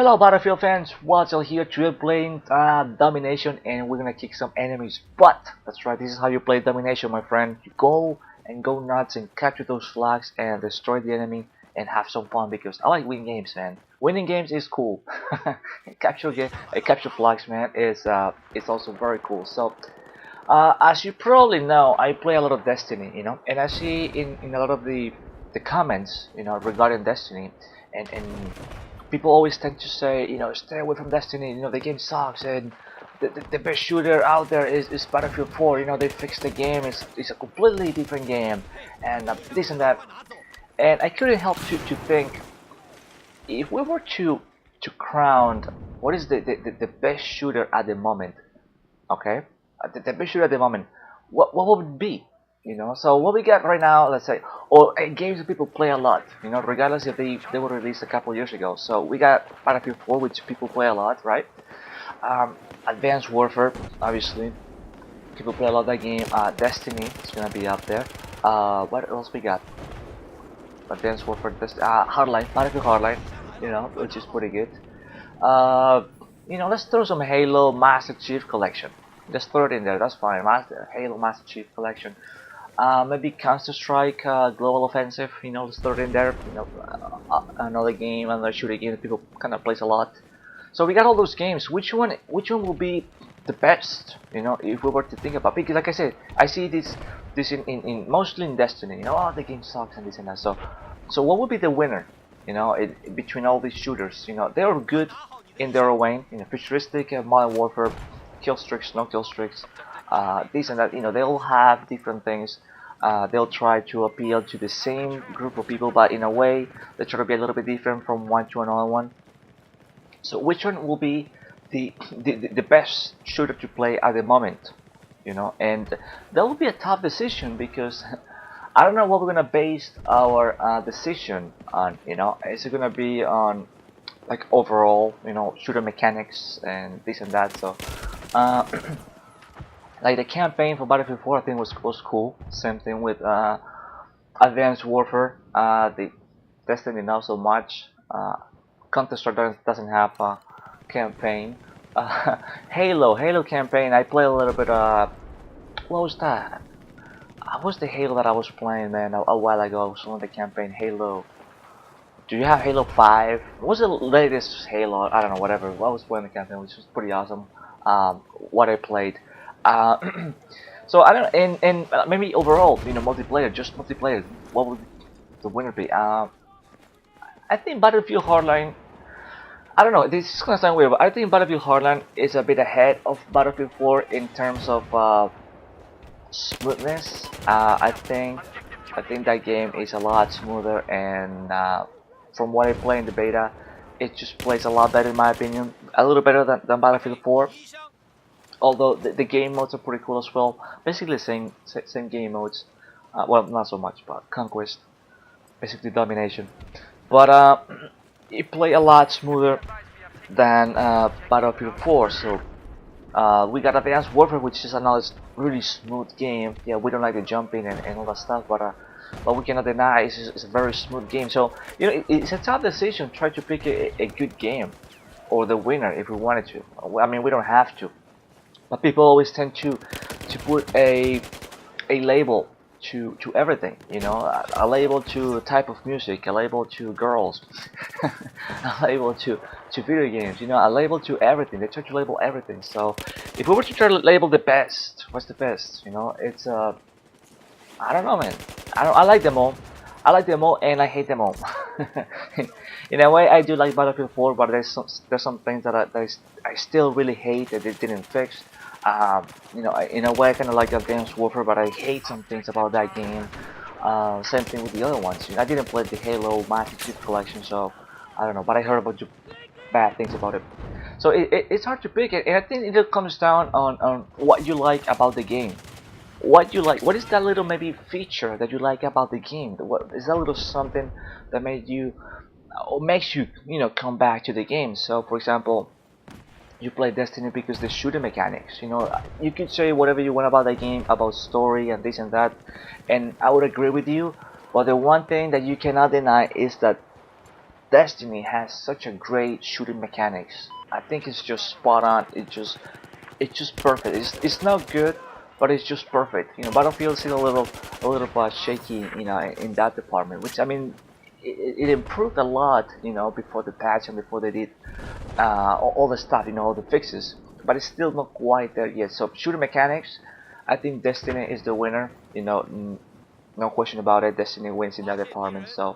Hello Battlefield fans, Watzel here today playing Domination, and we're gonna kick some enemies butt. That's right, this is how you play Domination, my friend. You go nuts and capture those flags and destroy the enemy and have some fun, because I like winning games, man. Winning games is cool. Capture flags, man, is also very cool. So as you probably know, I play a lot of Destiny, and I see in a lot of the comments, regarding Destiny, and people always tend to say, stay away from Destiny, the game sucks, and the best shooter out there is Battlefield 4, they fixed the game, it's a completely different game, and this and that. And I couldn't help to think, if we were to crown what is the best shooter at the moment, okay? The best shooter at the moment, what would it be? So what we got right now, let's say, or games that people play a lot, regardless if they were released a couple years ago. So we got Battlefield 4, which people play a lot, right? Advanced Warfare, obviously, people play a lot of that game. Destiny is gonna be up there. What else we got? Advanced Warfare, Hardline, Battlefield Hardline, which is pretty good. Let's throw some Halo Master Chief Collection. Just throw it in there, that's fine. Halo Master Chief Collection. Maybe Counter-Strike Global Offensive, let's throw it in there. Another game, another shooter game that people kind of plays a lot. So we got all those games. Which one will be the best? If we were to think about, because like I said, I see this in mostly in Destiny. Oh, the game sucks and this and that. So what would be the winner? Between all these shooters, they are good in their own way. Futuristic, Modern Warfare, kill streaks, no kill streaks, this and that. They all have different things. They'll try to appeal to the same group of people, but in a way they try to be a little bit different from one to another one. So which one will be the best shooter to play at the moment? And that will be a tough decision, because I don't know what we're gonna base our decision on. Is it gonna be on like overall, shooter mechanics and this and that? So like the campaign for Battlefield 4, I think was cool. Same thing with Advanced Warfare. The Destiny not so much. Counter-Strike doesn't have a campaign. Halo campaign. I played a little bit. What was that? What was the Halo that I was playing, man? A while ago, I was on the campaign Halo. Do you have Halo 5? What was the latest Halo? I don't know, whatever. I was playing the campaign, which was pretty awesome. What I played. So I don't, and maybe overall, multiplayer, just multiplayer. What would the winner be? I think Battlefield Hardline. I don't know. This is gonna sound weird, but I think Battlefield Hardline is a bit ahead of Battlefield 4 in terms of smoothness. I think that game is a lot smoother, and from what I play in the beta, it just plays a lot better in my opinion. A little better than Battlefield 4. Although the game modes are pretty cool as well. Basically same game modes. Well, not so much, but Conquest, basically Domination. But it play a lot smoother than Battlefield 4. So we got Advanced Warfare, which is another really smooth game. Yeah, we don't like the jumping and all that stuff, but we cannot deny it's a very smooth game. So it's a tough decision. Try to pick a good game or the winner if we wanted to. I mean, we don't have to. But people always tend to put a label to everything, a label to type of music, a label to girls, a label to video games, a label to everything. They try to label everything. So if we were to try to label the best, what's the best? It's I don't know, man. I like them all. I like them all, and I hate them all. In a way, I do like Battlefield 4, but there's some things that I still really hate that they didn't fix. In a way, I kind of like Advanced Warfare, but I hate some things about that game. Same thing with the other ones. I didn't play the Halo Master Chief Collection, so I don't know. But I heard a bunch of bad things about it. So it's hard to pick it, and I think it comes down on what you like about the game. What you like? What is that little maybe feature that you like about the game? What is that little something that made you, or makes you, come back to the game? So, for example, you play Destiny because the shooting mechanics. You could say whatever you want about the game, about story and this and that, and I would agree with you. But the one thing that you cannot deny is that Destiny has such a great shooting mechanics. I think it's just spot on. It's just perfect. It's not good, but it's just perfect. Battlefield is a little shaky, in that department. Which I mean, it improved a lot, before the patch and before they did all the stuff, all the fixes. But it's still not quite there yet. So shooting mechanics, I think Destiny is the winner. No question about it. Destiny wins in that department. So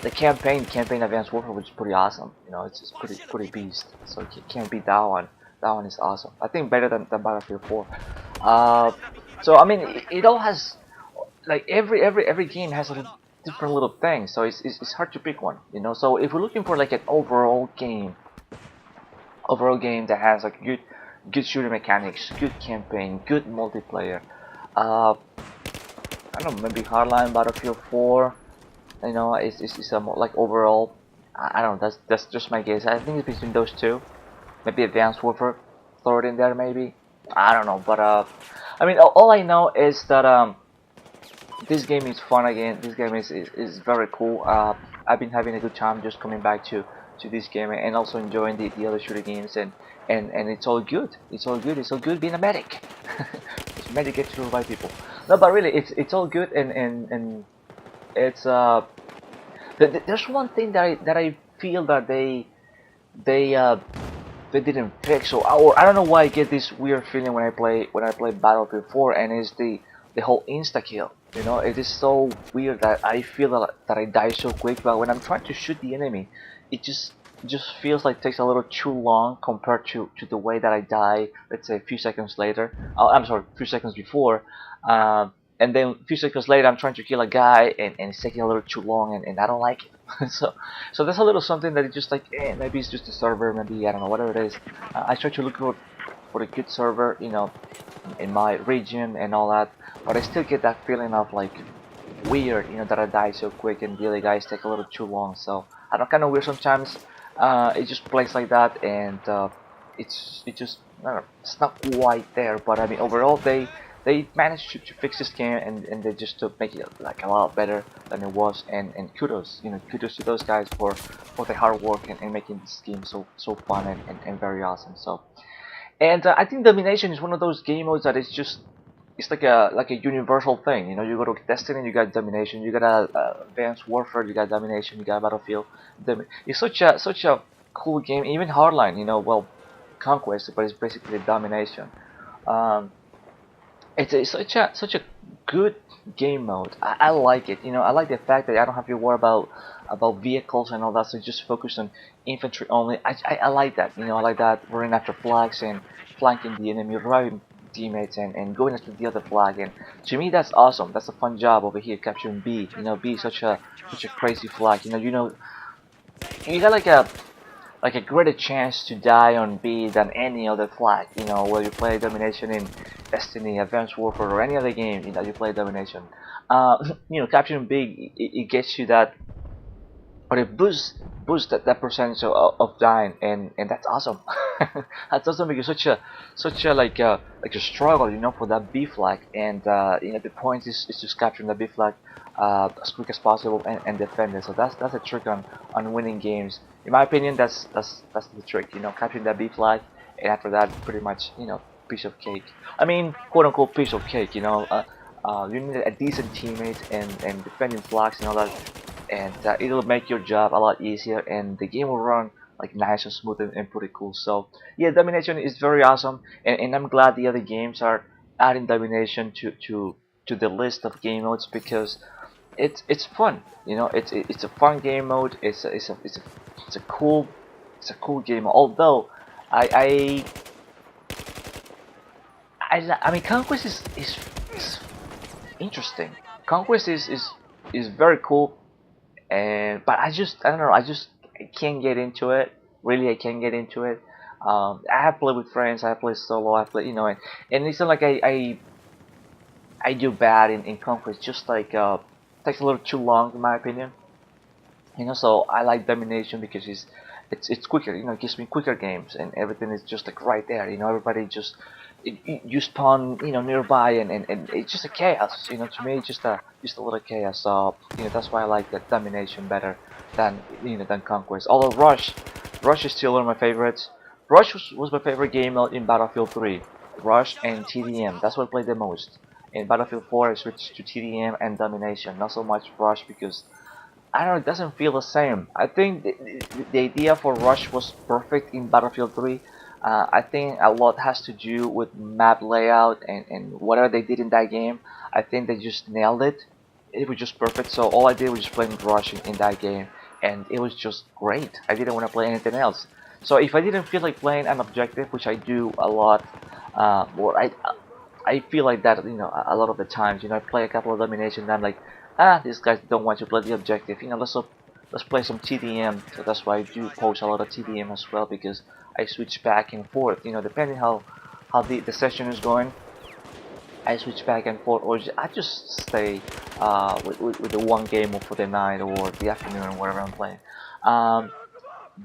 the campaign Advanced Warfare, was pretty awesome. It's pretty beast. So you can't beat that one. That one is awesome. I think better than Battlefield 4. So I mean, it all has, like, every game has a different little thing. So it's hard to pick one. So if we're looking for like an overall game that has like good shooting mechanics, good campaign, good multiplayer. I don't know, maybe Hardline, Battlefield 4. It's a more like overall. I don't know. That's just my guess. I think it's between those two. Maybe Advanced Warfare, throw it in there maybe. I don't know, but I mean, all I know is that this game is fun again. This game is very cool. I've been having a good time just coming back to this game and also enjoying the other shooter games and it's all good. It's all good. It's all good being a medic. Medic gets to revive people. No, but really, it's all good and it's there's one thing that I feel that they didn't fix, or I don't know why I get this weird feeling when I play Battlefield 4, and it's the whole insta kill. It is so weird that I feel that I die so quick, but when I'm trying to shoot the enemy, it just feels like it takes a little too long compared to the way that I die, let's say a few seconds later. Oh, I'm sorry, a few seconds before. And then a few seconds later I'm trying to kill a guy and it's taking a little too long and I don't like it. so that's a little something that is just like, maybe it's just the server, maybe, I don't know, whatever it is. I try to look for a good server, in my region and all that, but I still get that feeling of like weird, that I die so quick and the other guys take a little too long. So I don't, kind of weird sometimes. It just plays like that, and it just, I don't know, it's not quite there. But I mean, overall they managed to fix this game and they just to make it like a lot better than it was. And kudos, kudos to those guys for their hard work and making this game so fun and very awesome. So. And I think domination is one of those game modes that is just, it's like a universal thing. You go to Destiny, you got domination. You got Advanced Warfare, you got domination. You got Battlefield. It's such a cool game. Even Hardline, well, Conquest, but it's basically domination. Um, it's such a good game mode. I like it. I like the fact that I don't have to worry about vehicles and all that. So just focus on infantry only. I like that. I like that running after flags and flanking the enemy, reviving teammates and going after the other flag. And to me, that's awesome. That's a fun job over here capturing B. B is such a crazy flag. You got like a greater chance to die on B than any other flag. Where you play domination in Destiny, Advanced Warfare, or any other game. You play domination. Capturing B, it gets you that, or it boosts that percentage of dying, and that's awesome. That's awesome because such a like a struggle, for that B flag, and the point is just capturing the B flag as quick as possible and defend it. So that's a trick on winning games. In my opinion, that's the trick. Capturing that B flag, and after that, pretty much, piece of cake. I mean, quote unquote piece of cake. You need a decent teammate and defending flags and all that, and it'll make your job a lot easier, and the game will run like nice and smooth and pretty cool. So yeah, domination is very awesome, and I'm glad the other games are adding domination to the list of game modes because it's fun. It's a fun game mode. It's a cool game. Although I I mean, Conquest is interesting. Conquest is very cool, and but I don't know. I can't get into it. Really, I can't get into it. I have played with friends. I have played solo. I play, and it's not like I do bad in Conquest. Just like takes a little too long in my opinion. So I like domination because it's quicker. It gives me quicker games and everything is just like right there. Everybody just you spawn, nearby, and it's just a chaos. To me, it's just a little chaos. So that's why I like the domination better than conquest. Although Rush is still one of my favorites. Rush was my favorite game mode in Battlefield 3. Rush and TDM. That's what I played the most. In Battlefield 4, I switched to TDM and domination. Not so much Rush because I don't know, it doesn't feel the same. I think the idea for Rush was perfect in Battlefield 3. I think a lot has to do with map layout and whatever they did in that game. I think they just nailed it. It was just perfect. So all I did was just play Rush in that game, and it was just great. I didn't want to play anything else. So if I didn't feel like playing an objective, which I do a lot, or I feel like that, a lot of the times, I play a couple of domination, and I'm like, these guys don't want to play the objective, let's play some TDM. So that's why I do post a lot of TDM as well, because I switch back and forth, depending how the session is going. I switch back and forth, or I just stay with the one game for the night or the afternoon, or whatever I'm playing.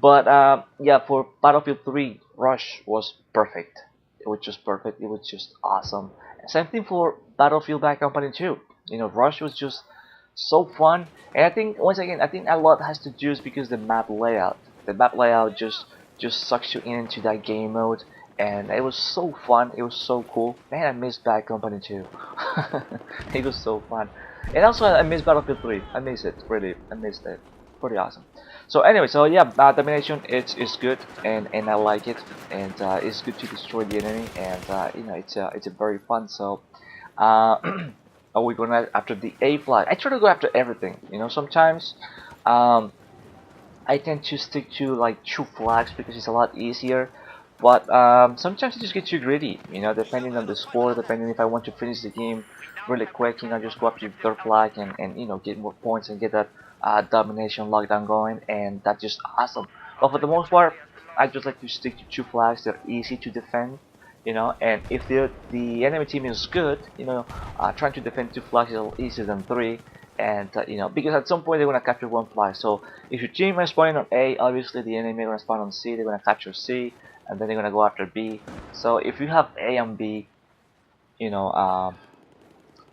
But yeah, for Battlefield 3, Rush was perfect. It was just perfect. It was just awesome. Same thing for Battlefield Bad Company 2. Rush was just so fun. And I think, once again, I think a lot has to do is because the map layout. The map layout just sucks you into that game mode. And it was so fun. It was so cool. Man, I missed Bad Company 2. It was so fun. And also, I missed Battlefield 3. I miss it, really. I missed it. Pretty awesome. So anyway, so yeah, domination it's good, and I like it, and it's good to destroy the enemy, and it's a very fun. So are we going after the A flag? I try to go after everything. Sometimes I tend to stick to like 2 flags because it's a lot easier. But sometimes I just get too greedy, depending on the score, depending if I want to finish the game really quick, just go up to the 3rd flag and get more points and get that domination lockdown going, and that's just awesome. But for the most part, I just like to stick to 2 flags. They're easy to defend, and if the enemy team is good, trying to defend 2 flags is a little easier than 3. And because at some point they're gonna capture 1 flag. So if your team is spawning on A, obviously the enemy are gonna spawn on C. They're gonna capture C, and then they're gonna go after B. So if you have A and B,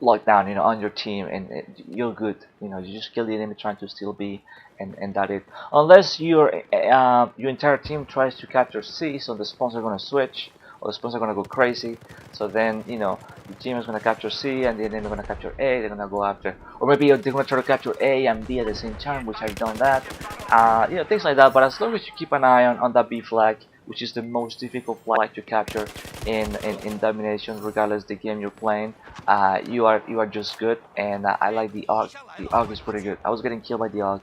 locked down, on your team, and you're good. You just kill the enemy trying to steal B, and that it. Unless your entire team tries to capture C, so the spawns are gonna switch, or the spawns are gonna go crazy. So then the team is gonna capture C, and the enemy are gonna capture A. They're gonna go after, or maybe they're gonna try to capture A and B at the same time, which I've done that. Things like that. But as long as you keep an eye on that B flag, which is the most difficult flag to capture in domination, regardless the game you're playing, you are just good. And I like the AUG. The AUG is pretty good. I was getting killed by the AUG,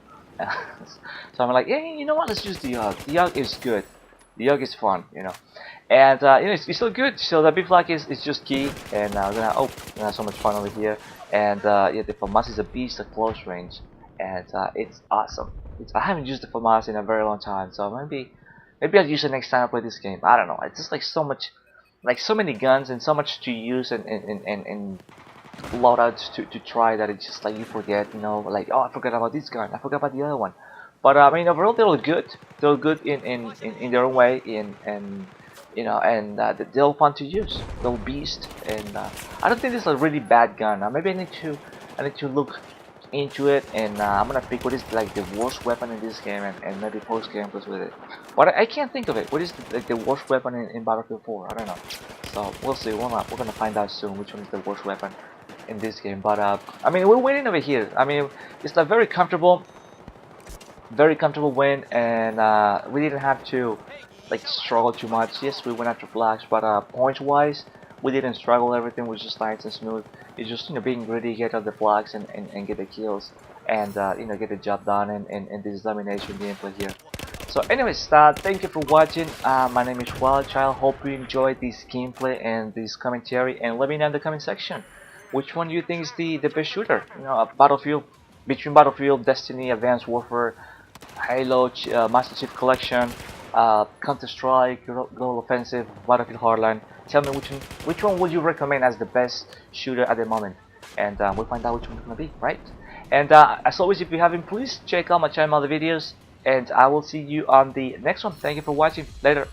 so I'm like, hey, you know what? Let's use the AUG. The AUG is good. The AUG is fun, and it's still good. So the B flag is just key, and we're gonna have so much fun over here. And yeah, the FAMAS is a beast at close range, and it's awesome. I haven't used the FAMAS in a very long time, so maybe I'll use it next time I play this game. I don't know. It's just like so much, like so many guns and so much to use and loadouts to try that it's just like you forget. Like, oh, I forgot about this gun. I forgot about the other one. But I mean, overall they look good. They look good in their own way. And they're fun to use. They're beast. And I don't think this is a really bad gun. Maybe I need to look into it, and I'm gonna pick what is like the worst weapon in this game, and maybe post gameplays with it. But I can't think of it. What is the worst weapon in Battlefield 4? I don't know. So we'll see. We're gonna find out soon which one is the worst weapon in this game. But I mean, we're winning over here. I mean, it's a very comfortable win, and we didn't have to like struggle too much. Yes, we went after flags, but points wise, we didn't struggle. Everything was just nice and smooth. It's just being greedy, get out the flags and get the kills, and get the job done in this domination gameplay here. So anyways, thank you for watching. My name is Wild Child. Hope you enjoyed this gameplay and this commentary, and let me know in the comment section which one do you think is the best shooter. Battlefield, between Battlefield, Destiny, Advanced Warfare, Halo, Master Chief Collection, Counter-Strike, Global Offensive, Battlefield Hardline. Tell me which one would you recommend as the best shooter at the moment, and we'll find out which one it's gonna be, right? And as always, if you haven't, please check out my channel, other videos, and I will see you on the next one. Thank you for watching. Later.